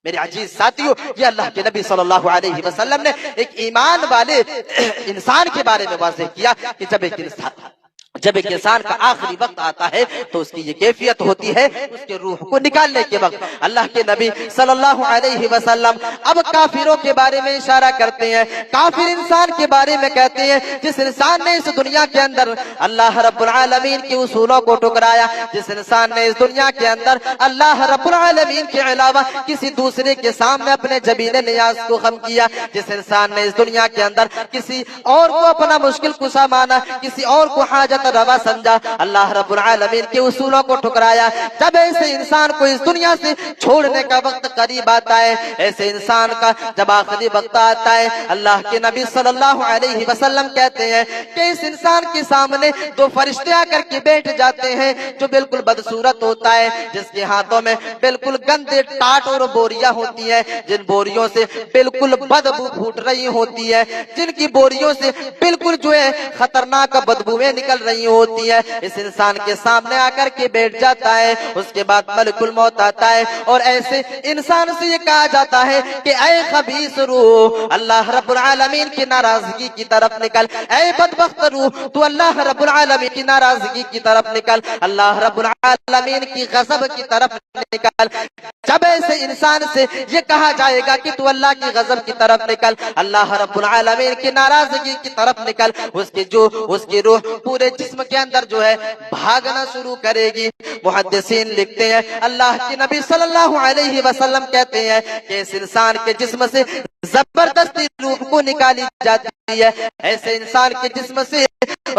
میرے عزیز ساتھیوں، یہ اللہ کے نبی صلی اللہ علیہ وسلم نے ایک ایمان والے انسان کے بارے میں واضح کیا کہ جب ایک انسان کا آخری وقت آتا ہے تو اس کی یہ کیفیت ہوتی ہے اس کے روح کو نکالنے کے وقت۔ اللہ کے نبی صلی اللہ علیہ وسلم اب کافروں کے بارے میں اشارہ کرتے ہیں، کافر انسان کے بارے میں کہتے ہیں جس انسان نے اس دنیا کے اندر اللہ رب العالمین کے اصولوں کو ٹکرایا، جس انسان نے اس دنیا کے اندر اللہ رب العالمین کے علاوہ کسی دوسرے کے سامنے اپنے جبین نیاز کو خم کیا، جس انسان نے اس دنیا کے اندر کسی اور کو اپنا مشکل کشا مانا، کسی اور کو حاجت روا سمجھا، اللہ رب العالمین کے اصولوں کو ٹھکرایا۔ جب ایسے انسان کو اس دنیا سے چھوڑنے کا وقت قریب آتا ہے، ایسے انسان کا جب آخری وقت آتا ہے، اللہ کے نبی صلی اللہ علیہ وسلم کہتے ہیں کہ اس انسان کے سامنے دو فرشتے آ کر کے بیٹھ جاتے ہیں جو بالکل بدصورت ہوتا ہے، جس کے ہاتھوں میں بالکل گندے ٹاٹ اور بوریاں ہوتی ہیں، جن بوریوں سے بالکل بدبو پھوٹ رہی ہوتی ہے، جن کی بوریوں سے بالکل جو ہے خطرناک بدبویں نکل رہی ہوتی ہے۔ اس انسان کے سامنے آ کر کے بیٹھ جاتا ہے، اس کے بعد ملک الموت آتا ہے اور ایسے انسان سے یہ کہا جاتا ہے کہ اے خبیث روح، اللہ رب العالمین کی ناراضگی کی طرف نکل، اے بدبخت روح، تو اللہ رب العالمین کی ناراضگی کی طرف نکل، اللہ رب العالمین کی غضب کی طرف نکل۔ جب ایسے انسان سے یہ کہا جائے گا کہ تو اللہ کی غضب کی طرف نکل، اللہ رب العالمین کی ناراضگی کی طرف نکل، اس کی روح پورے جسم جسم کے اندر جو ہے بھاگنا شروع کرے گی۔ محدثین لکھتے ہیں اللہ کے نبی صلی اللہ علیہ وسلم کہتے ہیں کہ اس انسان کے جسم سے زبردستی روح کو نکالی جاتی ہے، ایسے انسان کے جسم سے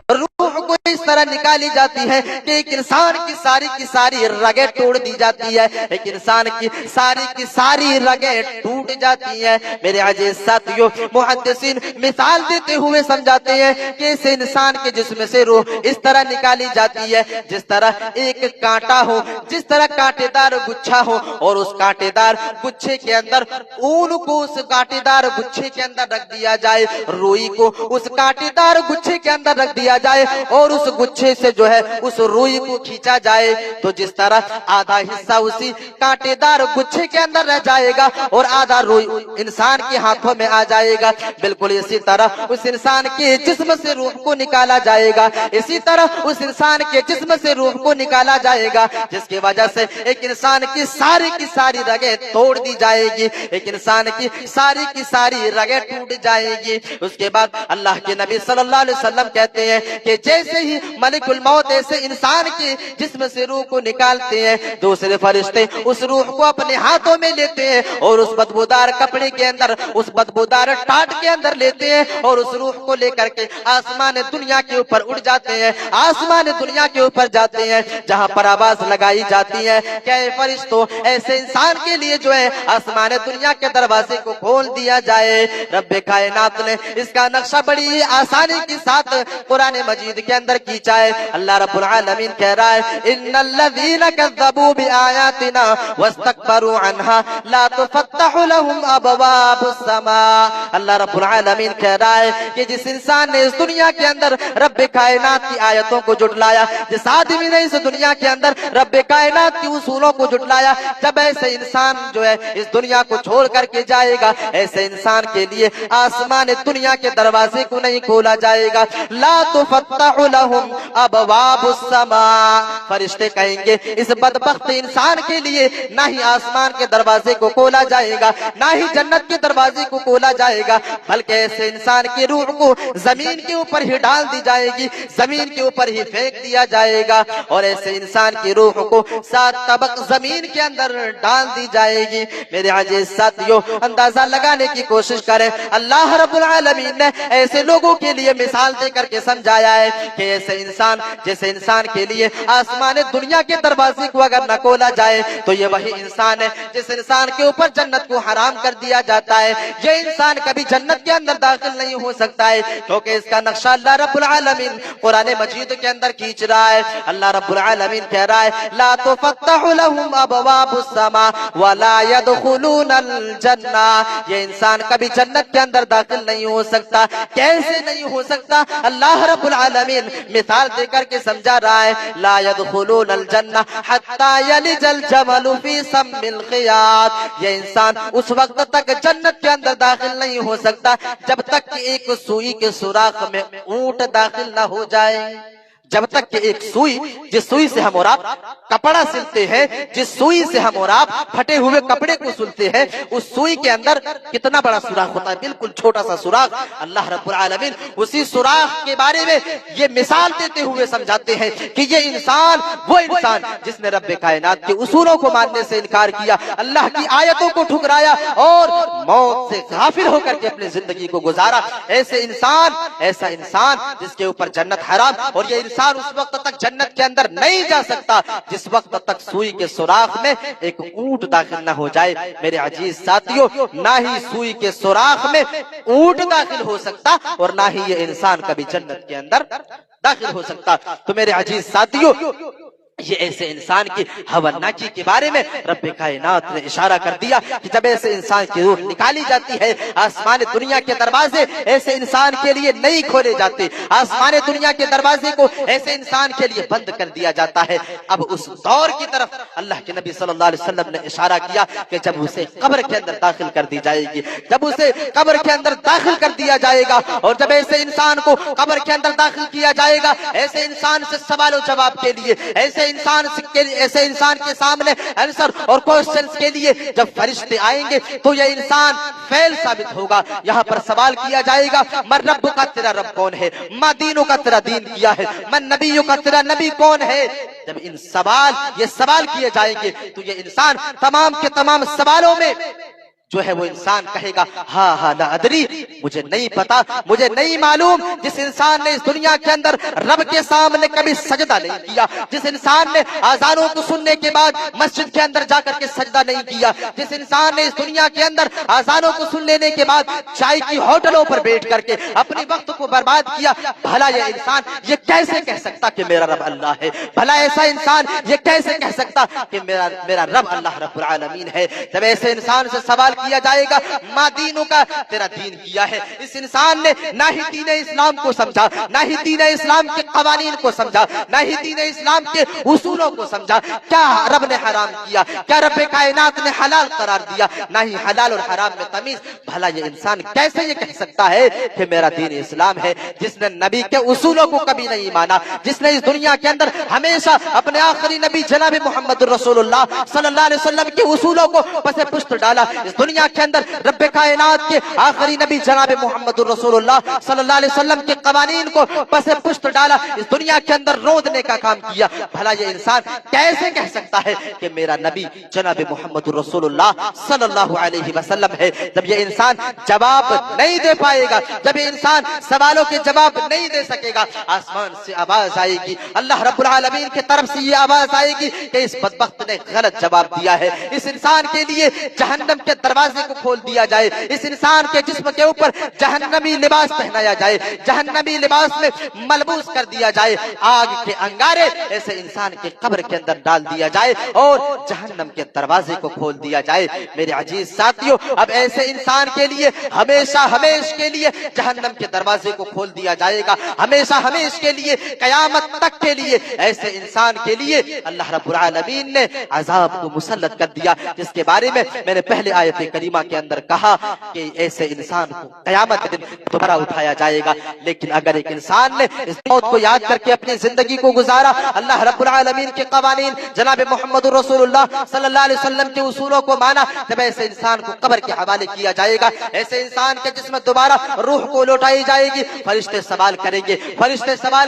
روح کو اس طرح نکالی جاتی ہے کہ ایک انسان کی ساری رگیں توڑ دی جاتی ہے، ایک انسان کی ساری رگیں ٹوٹ جاتی ہیں۔ میرے عزیز ساتھیوں، محدثین مثال دیتے ہوئے سمجھاتے ہیں کہ اس انسان کے جسم سے روح اس طرح نکالی جاتی ہے جس طرح ایک کانٹا ہو، جس طرح کانٹے دار گچھا ہو، اور اس کانٹے دار گچھے کے اندر اون کو اس کانٹے دار گچھے کے اندر رکھ دیا جائے، روئی کو اس کانٹے دار گچھے کے اندر رکھ دیا جائے اور اس گچھے سے جو ہے اس روئی کو کھینچا جائے، تو جس طرح آدھا حصہ اسی کانٹے دار گچھے کے اندر رہ جائے گا اور آدھا روئی انسان کے ہاتھوں میں آ جائے گا، بالکل اسی طرح اس انسان کے جسم سے روح کو نکالا جائے گا، اسی طرح اس انسان کے جسم سے روح کو نکالا جائے گا، جس کی وجہ سے ایک انسان کی ساری رگیں توڑ دی جائے گی، ایک انسان کی ساری رگیں ٹوٹ جائے گی۔ اس کے بعد اللہ کے نبی صلی اللہ علیہ وسلم کہتے ہیں کہ جیسے ہی ملک الموت ایسے انسان کے جسم سے روح کو نکالتے ہیں، دوسرے فرشتے اس روح کو اپنے ہاتھوں میں لیتے ہیں اور اس بدبودار کپڑے کے اندر، اس بدبودار ٹاٹ کے اندر لیتے ہیں اور اس روح کو لے کر کے آسمان دنیا کے اوپر اڑ جاتے ہیں، آسمان دنیا کے اوپر جاتے ہیں، جہاں پر آواز لگائی جاتی ہے کہ اے فرشتوں، ایسے انسان کے لیے جو ہے آسمان دنیا کے دروازے کو کھول دیا جائے۔ رب کائنات نے اس کا نقشہ بڑی آسانی کے ساتھ قرآن مجید کے اندر کھینچا ہے۔ اللہ رب العالمین کہہ رہا ہے ان الذین کذبوا بآیاتنا واستکبروا عنہا لا تفتح لهم ابواب السماء۔ اللہ رب العالمین کہہ رہا ہے کہ جس انسان نے اس دنیا کے اندر رب کائنات کی آیتوں کو جھٹلایا، جس آدمی نے اس دنیا کے اندر رب کائنات کی اصولوں کو جھٹلایا، جب ایسے انسان جو ہے اس دنیا کو چھوڑ کر کے جائے گا، ایسے انسان کے لیے آسمان دنیا کے دروازے کو نہیں کھولا جائے گا۔ لا تفتح لهم ابواب السماء، فرشتے کہیں گے اس بدبخت انسان کے لیے نہ ہی آسمان کے دروازے کو کھولا جائے گا، نہ ہی جنت کے دروازے کو کھولا جائے گا، بلکہ ایسے انسان کی روح کو زمین کے اوپر ہی ڈال دی جائے گی، زمین کے اوپر ہی پھینک دیا جائے گا، اور ایسے انسان کی روح کو 7 طبق زمین کے اندر ڈال دی جائے گی۔ میرے عزیز ساتھیوں، اندازہ لگانے کی کوشش کریں، اللہ رب العالمین نے ایسے لوگوں کے لیے مثال دے کر کے سمجھایا ہے کہ ایسے انسان، جیسے انسان کے لیے آسمان دنیا کے دروازے کو اگر نہ کھولا جائے تو یہ وہی انسان ہے جس انسان کے اوپر جنت کو حرام کر دیا جاتا ہے، یہ انسان کبھی جنت کے اندر داخل نہیں ہو سکتا ہے، کیونکہ اس کا نقشہ اللہ رب العالمین قرآن مجید کے اندر کھینچ رہا ہے۔ اللہ رب العالمین کہہ رہا ہے لا تفتح لهم ابواب السماء ولا يدخلون الجنہ، یہ انسان کبھی جنت کے اندر داخل نہیں ہو سکتا۔ کیسے نہیں ہو سکتا؟ اللہ رب العالمین مثال دے کر کے سمجھا رہا ہے لا يدخلون الجنہ حتی یلج الجمل فی سم الخیاط، یہ انسان اس وقت تک جنت کے اندر داخل نہیں ہو سکتا جب تک کہ ایک سوئی کے سوراخ میں اونٹ داخل نہ ہو جائے، جب تک کہ ایک سوئی، جس سوئی سے ہم اور آپ کپڑا سلتے ہیں، جس سوئی سے ہم اور آپ پھٹے ہوئے کپڑے کو سلتے ہیں، اس سوئی کے اندر کتنا بڑا سوراخ ہوتا ہے، بالکل چھوٹا سا سوراخ۔ اللہ رب العالمین اسی سوراخ کے بارے میں یہ مثال دیتے ہوئے سمجھاتے ہیں کہ یہ انسان، وہ انسان جس نے رب کائنات کے اصولوں کو ماننے سے انکار کیا، اللہ کی آیتوں کو ٹھکرایا اور موت سے غافل ہو کر کے اپنی زندگی کو گزارا، ایسا انسان جس کے اوپر جنت حرام، اور یہ انسان اس وقت تک جنت کے اندر نہیں جا سکتا جس وقت تک سوئی کے سوراخ میں ایک اونٹ داخل نہ ہو جائے۔ میرے عزیز ساتھیوں، نہ ہی سوئی کے سوراخ میں اونٹ داخل ہو سکتا اور نہ ہی یہ انسان کبھی جنت کے اندر داخل ہو سکتا۔ تو میرے عزیز ساتھیوں، یہ ایسے انسان کی ہوناکی کے بارے میں رب کائنات نے اشارہ کر دیا کہ جب ایسے انسان کی روح نکالی جاتی ہے، آسمان دنیا کے دروازے ایسے انسان کے لیے نہیں کھولے جاتے، آسمان دنیا کے دروازے کو ایسے انسان کے لیے بند کر دیا جاتا ہے۔ اب اس دور کی طرف اللہ کے نبی صلی اللہ علیہ وسلم نے اشارہ کیا کہ جب اسے قبر کے اندر داخل کر دی جائے گی، جب اسے قبر کے اندر داخل کر دیا جائے گا، اور جب ایسے انسان کو قبر کے اندر داخل کیا جائے گا، ایسے انسان سے سوال و جواب کے لیے، ایسے ایسے انسان کے سامنے آنسر اور کوشچنز کے لیے جب فرشتے آئیں گے تو یہ انسان فیل ثابت ہوگا. یہاں پر سوال کیا جائے گا من رب کا، تیرا رب کون ہے؟ ما دینوں کا، تیرا دین کیا ہے؟ من نبیوں کا، تیرا نبی کون ہے؟ جب یہ سوال کیے جائیں گے تو یہ انسان تمام کے تمام سوالوں میں جو ہے وہ انسان کہے گا ہاں لا ادری، مجھے نہیں پتا، مجھے نہیں معلوم. جس انسان نے اس دنیا کے اندر رب کے سامنے کبھی سجدہ نہیں کیا، جس انسان نے اذانوں کو سننے کے بعد مسجد کے اندر جا کر کے سجدہ نہیں کیا، جس انسان نے اس دنیا کے اندر اذانوں کو سن لینے کے بعد چائے کی ہوٹلوں پر بیٹھ کر کے اپنے وقت کو برباد کیا، بھلا یہ انسان یہ کیسے کہہ سکتا کہ میرا رب اللہ ہے؟ بھلا ایسا انسان یہ کیسے کہہ سکتا کہ میرا رب اللہ رب العالمین ہے؟ جب ایسے انسان سے سوال کیا جائے گا ما دینوں کا، تیرا دین کیا ہے، اس انسان نے نہ ہی دین اسلام کو سمجھا، نہ ہی دین اسلام کے قوانین کو سمجھا، نہ ہی دین اسلام کے اصولوں کو سمجھا. کیا رب نے حرام کیا، کیا رب کائنات نے حلال قرار دیا، نہ ہی حلال اور حرام میں تمیز. بھلا یہ انسان کیسے یہ کہہ سکتا ہے کہ میرا دین اسلام ہے، جس نے نبی کے اصولوں کو کبھی نہیں مانا، جس نے اس دنیا کے اندر ہمیشہ اپنے آخری نبی جناب محمد رسول اللہ صلی اللہ علیہ وسلم کے اصولوں کو پس پشت ڈالا. اس دنیا کے اندر رب کائنات کے آخری نبی جناب محمد رسول اللہ صلی اللہ علیہ وسلم کے قوانین کو پس پشت ڈالا، اس دنیا کے اندر رودنے کا کام کیا. بھلا یہ انسان کیسے کہہ سکتا ہے کہ میرا نبی جناب محمد رسول اللہ صلی اللہ علیہ وسلم ہے؟ جب یہ انسان جواب نہیں دے پائے گا، جب یہ انسان سوالوں کے جواب نہیں دے سکے گا، آسمان سے آواز آئے گی، اللہ رب العالمین کی طرف سے یہ آواز آئے گی کہ اس بدبخت نے غلط جواب دیا ہے. اس انسان کے لیے جہنم کے دروازے کو کھول دیا جائے، اس انسان کے جسم کے اوپر جہنمی لباس پہنایا جائے، جہنمی لباس میں ملبوس کر دیا جائے، آگ کے انگارے ایسے انسان کے قبر کے اندر ڈال دیا جائے اور جہنم کے دروازے کو کھول دیا جائے. میرے عزیز ساتھیوں، اب ایسے انسان کے لیے ہمیشہ کے لیے جہنم کے دروازے کو کھول دیا جائے گا، ہمیشہ کے لیے، قیامت تک کے لیے. ایسے انسان کے لیے اللہ رب العالمین نے عذاب کو مسلط کر دیا، جس کے بارے میں میں نے پہلے آیت کریمہ کے اندر کہا کہ ایسے انسان کو قیامت کے دن دوبارہ اٹھایا جائے گا. لیکن اگر ایک انسان نے اس موت کو یاد کر کے اپنی زندگی کو گزارا، اللہ رب العالمین کے قوانین، جناب محمد رسول اللہ صلی اللہ علیہ وسلم کے اصولوں کو مانا، جب ایسے انسان کو قبر کے حوالے کیا جائے گا، ایسے انسان کے جسم دوبارہ روح کو لوٹائی جائے گی، فرشتے سوال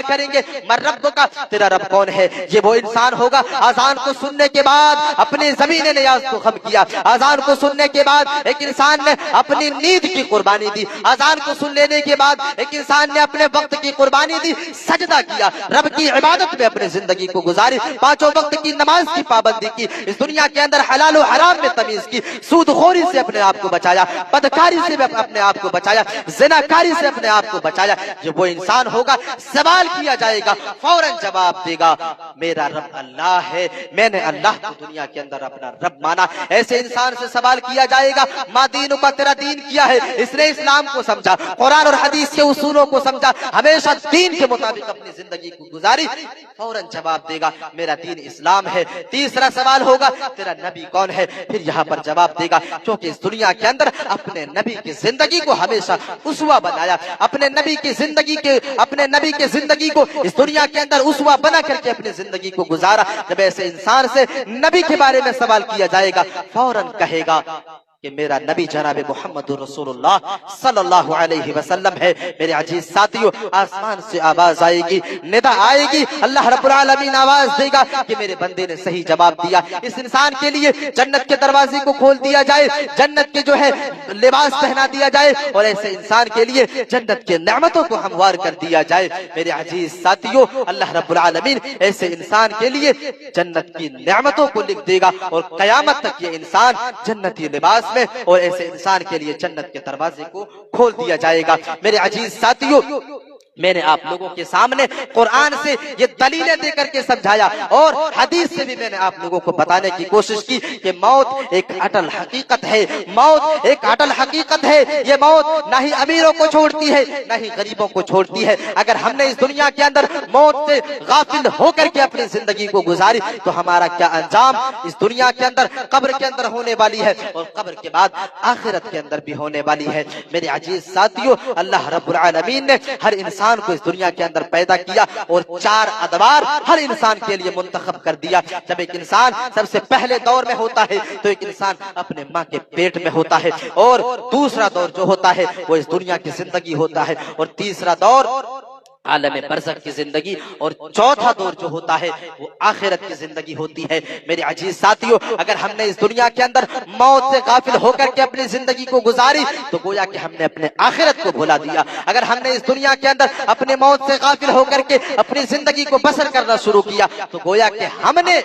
کریں گے من رب کا، تیرا رب کون ہے؟ یہ وہ انسان ہوگا اذان کو سننے کے بعد اپنی زمین نیاز کو خم کیا، اذان کو سننے کے بعد ایک انسان نے اپنی نیند کی قربانی دی، اذان کو سن لینے کے بعد ایک انسان نے اپنے وقت کی قربانی دی، سجدہ کیا، رب کی عبادت میں اپنے زندگی کو گزاری، پانچوں وقت کی نماز کی پابندی کی، اس دنیا کے اندر حلال و حرام میں تمیز کی، سود خوری سے اپنے آپ کو بچایا، بدکاری سے اپنے آپ کو بچایا، زناکاری سے اپنے آپ کو بچایا. یہ وہ انسان ہوگا، سوال کیا جائے گا، فوراً جواب دے گا میرا رب اللہ ہے، میں نے اللہ کو دنیا کے اندر اپنا رب مانا. ایسے انسان سے سوال کیا جائے گا ما دینوں کا، تیرا دین کیا ہے؟ اس نے اسلام کو سمجھا، قرآن اور حدیث کے اصولوں کو سمجھا، ہمیشہ دین کے مطابق اپنی زندگی کو گزاری، فوراً جواب دے گا میرا دین اسلام ہے. تیسرا سوال ہوگا تیرا نبی کون ہے؟ پھر یہاں پر جواب دے گا کیونکہ اس دنیا کے اندر اپنے نبی کی زندگی کو ہمیشہ اسوہ بنایا، اپنے نبی کی زندگی کو اس دنیا کے اندر اسوہ بنا کر کے اپنی زندگی کو گزارا. جب ایسے انسان سے نبی کے بارے میں سوال کیا جائے گا، فوراً کہے گا کہ میرا نبی جناب محمد رسول اللہ صلی اللہ علیہ وسلم ہے. میرے عزیز ساتھیوں، آسمان سے آواز آئے گی، ندا آئے گی، اللہ رب العالمین آواز دے گا کہ میرے بندے نے صحیح جواب دیا. اس انسان کے لیے جنت کے دروازے کو کھول دیا جائے، جنت کے جو ہے لباس پہنا دیا جائے اور ایسے انسان کے لیے جنت کے نعمتوں کو ہموار کر دیا جائے. میرے عزیز ساتھیوں، اللہ رب العالمین ایسے انسان کے لیے جنت کی نعمتوں کو لکھ دے گا اور قیامت تک یہ انسان جنتی لباس میں اور ایسے انسان کے لیے جنت کے دروازے کو کھول دیا جائے گا. میرے عزیز ساتھیوں، میں نے آپ لوگوں کے سامنے قرآن سے یہ دلیلیں دے کر کے سمجھایا اور حدیث سے بھی میں نے آپ لوگوں کو بتانے کی کوشش کی کہ موت ایک اٹل حقیقت ہے، موت ایک اٹل حقیقت ہے. یہ موت نہ ہی امیروں کو چھوڑتی ہے نہ ہی غریبوں کو چھوڑتی ہے. اگر ہم نے اس دنیا کے اندر موت سے غافل ہو کر کے اپنی زندگی کو گزاری تو ہمارا کیا انجام اس دنیا کے اندر قبر کے اندر ہونے والی ہے اور قبر کے بعد آخرت کے اندر بھی ہونے والی ہے. میرے عزیز ساتھیوں، اللہ رب العالمین نے ہر انسان انسان کو اس دنیا کے اندر پیدا کیا اور 4 ادوار ہر انسان کے لیے منتخب کر دیا. جب ایک انسان سب سے پہلے دور میں ہوتا ہے تو ایک انسان اپنے ماں کے پیٹ میں ہوتا ہے, اور دوسرا دور جو ہوتا ہے وہ اس دنیا کی زندگی ہوتا ہے, اور تیسرا دور عالم برزخ کی زندگی, اور چوتھا دور جو ہوتا ہے وہ آخرت کی زندگی ہوتی ہے. میرے عزیز ساتھیوں, اگر ہم نے اس دنیا کے اندر موت سے غافل ہو کر کے اپنی زندگی کو گزاری تو گویا کہ ہم نے اپنے آخرت کو بھلا دیا. اگر ہم نے اس دنیا کے اندر اپنے موت سے غافل ہو کر کے اپنی زندگی کو بسر کرنا شروع کیا تو گویا کہ ہم نے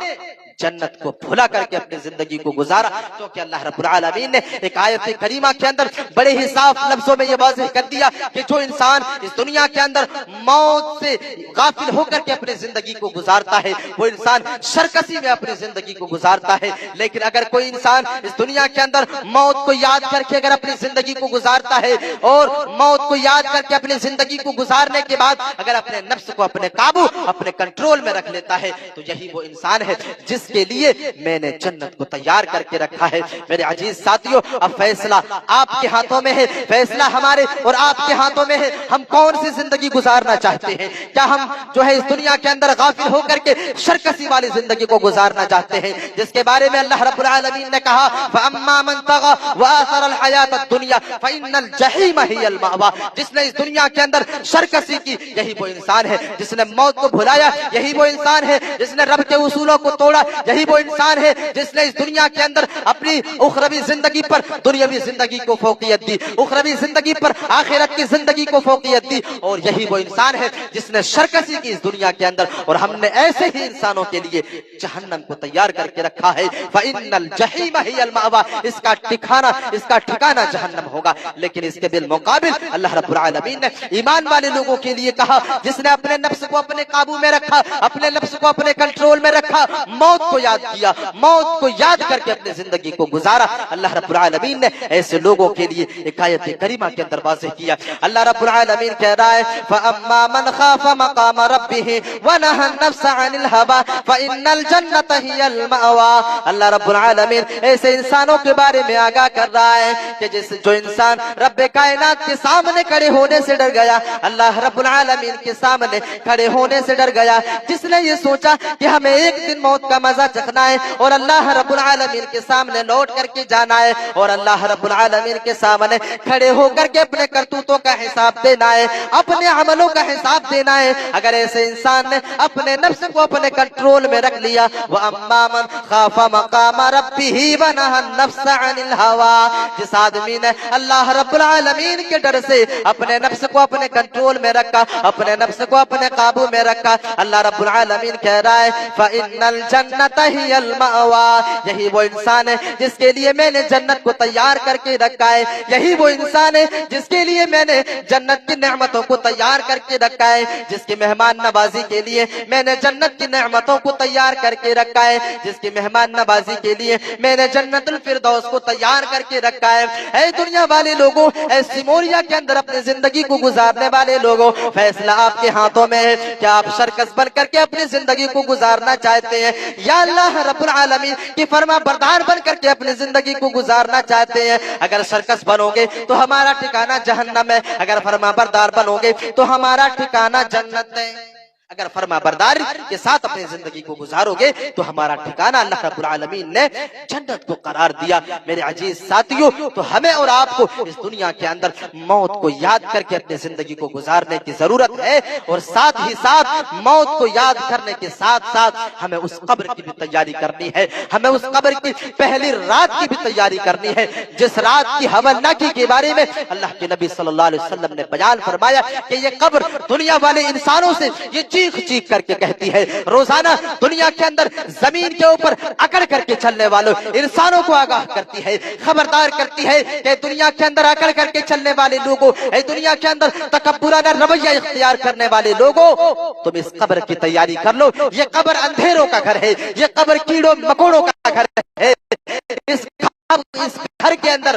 جنت کو بھلا کر کے اپنی زندگی کو گزارا. تو کہ اللہ رب العالمین نے ایک آیت کریمہ کے اندر بڑے ہی صاف لفظوں میں یہ واضح کر دیا کہ جو انسان اس دنیا کے اندر موت سے غافل ہو کر کے اپنی زندگی کو گزارتا ہے وہ انسان سرکشی میں اپنی زندگی کو گزارتا ہے. لیکن اگر کوئی انسان اس دنیا کے اندر موت کو یاد کر کے اگر اپنی زندگی کو گزارتا ہے اور موت کو یاد کر کے اپنی زندگی کو گزارنے کے بعد اگر اپنے نفس کو اپنے قابو اپنے کنٹرول میں رکھ لیتا ہے تو یہی وہ انسان ہے جس کے لیے میں نے جنت کو تیار کر کے رکھا ہے. میرے عزیز ساتھیوں, اب فیصلہ آپ کے ہاتھوں میں ہے, فیصلہ ہمارے اور آپ کے ہاتھوں میں ہے. ہم کون سی زندگی گزارنا چاہتے ہیں؟ کیا ہم جو ہے اس دنیا کے اندر غافل ہو کر کے سرکشی والی زندگی کو گزارنا چاہتے ہیں جس کے بارے میں اللہ رب العالمین نے کہا فَأَمَّا مَنْ طَغَى وَآثَرَ الْحَيَاةَ الدُّنْيَا فَإِنَّ الْجَحِيمَ هِيَ الْمَأْوَىٰ. جس نے اس دنیا کے اندر سرکشی کی یہی وہ انسان ہے. جس نے موت کو بھلایا یہی وہ انسان ہے. جس نے رب کے اصولوں کو توڑا یہی وہ انسان ہے. جس نے اس دنیا کے اندر اپنی اخروی زندگی پر دنیاوی زندگی کو فوقیت دی, اخروی زندگی پر آخرت کی زندگی کو فوقیت دی, اور یہی وہ انسان ہے جس نے سرکشی کی اس دنیا کے اندر. اور ہم نے ایسے ہی انسانوں کے لیے جہنم کو تیار کر کے رکھا ہے. فَإِنَّ الْجَحِيمَ هِيَ الْمَأْوَىٰ. اس کا ٹھکانہ جہنم ہوگا. لیکن اس کے بالمقابل اللہ رب العالمین نے ایمان والے لوگوں کے لیے کہا جس نے اپنے نفس کو اپنے قابو میں رکھا, اپنے نفس کو اپنے کنٹرول میں رکھا, موت کو یاد کیا, موت کو یاد کر کے اپنی زندگی کو گزارا. اللہ رب العالمین نے ایسے لوگوں کے لیے ایک آیت کریمہ کے اندر واضح کیا. اللہ رب العالمین کہہ رہا ہے فَأَمَّا مَنْ خَافَ مَقَامَ رَبِّهِ وَنَهَى النَّفْسَ عَنِ الْهَوَىٰ فَإِنَّ الْجَنَّةَ هِيَ الْمَأْوَىٰ. اللہ رب العالمین ایسے انسانوں کے بارے میں آگاہ کر رہا ہے کہ جو انسان رب کائنات کے سامنے کھڑے ہونے سے ڈر گیا, اللہ رب العالمین کے سامنے کھڑے ہونے سے ڈر گیا, جس نے یہ سوچا کہ ہمیں ایک دن موت کا مزہ چکھنا ہے اور اللہ رب العالمین کے سامنے لوٹ کر کے جانا ہے اور اللہ رب العالمین کے سامنے کھڑے ہو کر کے اپنے کرتوتوں کا حساب دینا ہے, اپنے عملوں کا حساب دینا ہے. اگر ایسے انسان نے اپنے نفس کو اپنے کنٹرول میں رکھ لیا وَأَمَّا مَنْ خَافَ مَقَامَ رَبِّهِ وَنَهَى النَّفْسَ عَنِ الْهَوَىٰ. جس آدمی نے اللہ رب العالمین کے ڈر سے اپنے نفس کو اپنے کنٹرول میں رکھا, اپنے نفس کو اپنے قابو میں رکھا, اللہ رب العالمین کہہ رہا ہے فَإِنَّ الْجَنَّةَ هِيَ الْمَأْوَىٰ. یہی وہ انسان ہے جس کے لیے میں نے جنت کو تیار کر کے رکھا ہے. یہی وہ انسان ہے جس کے لیے میں نے جنت کی نعمتوں کو تیار کر کے رکھا ہے, جس کی مہمان نوازی کے لیے میں نے جنت کی نعمتوں کو تیار کر کے رکھا ہے, جس کی مہمان نوازی کے لیے میں نے جنت الفردوس کو تیار کر کے رکھا ہے. اے دنیا والے لوگوں, اے سموریا کے اندر اپنی زندگی کو گزارنے والے لوگوں, فیصلہ آپ کے ہاتھوں میں ہے. کیا آپ سرکس بن کر کے اپنی زندگی کو گزارنا چاہتے ہیں یا اللہ رب العالمین کی فرما بردار بن کر کے اپنی زندگی کو گزارنا چاہتے ہیں؟ اگر سرکس بنو گے تو ہمارا ٹھکانہ جہنم ہے, اگر فرما بردار بنو گے تو ہمارا ٹھکانہ جنت ہے. اگر فرما برداری کے ساتھ اپنی زندگی کو گزارو گے تو ہمارا ٹھکانہ اللہ رب العالمین نے جنت کو قرار دیا. میرے عزیز ساتھیوں, تو ہمیں اور آپ کو اس دنیا کے اندر موت کو یاد کر کے اپنی زندگی کو گزارنے کی ضرورت ہے, اور ساتھ ہی ساتھ موت کو یاد کرنے کے ساتھ ساتھ ہمیں اس قبر کی بھی تیاری کرنی ہے, ہمیں اس قبر کی پہلی رات کی بھی تیاری کرنی ہے, جس رات کی حولناکی کے بارے میں اللہ کے نبی صلی اللہ علیہ وسلم نے بیان فرمایا کہ یہ قبر دنیا والے انسانوں سے یہ چیخ چیخ کر کے کہتی ہے. روزانہ دنیا کے اندر زمین کے اوپر اکڑ کر کے چلنے والوں انسانوں کو آگاہ کرتی ہے, خبردار کرتی ہے کہ دنیا کے اندر اکڑ کر کے چلنے والے لوگوں, اے دنیا کے اندر تکبرانہ رویہ اختیار کرنے والے لوگوں, تم اس قبر کی تیاری کر لو. یہ قبر اندھیروں کا گھر ہے, یہ قبر کیڑوں مکوڑوں کا گھر ہے. اس گھر کے اندر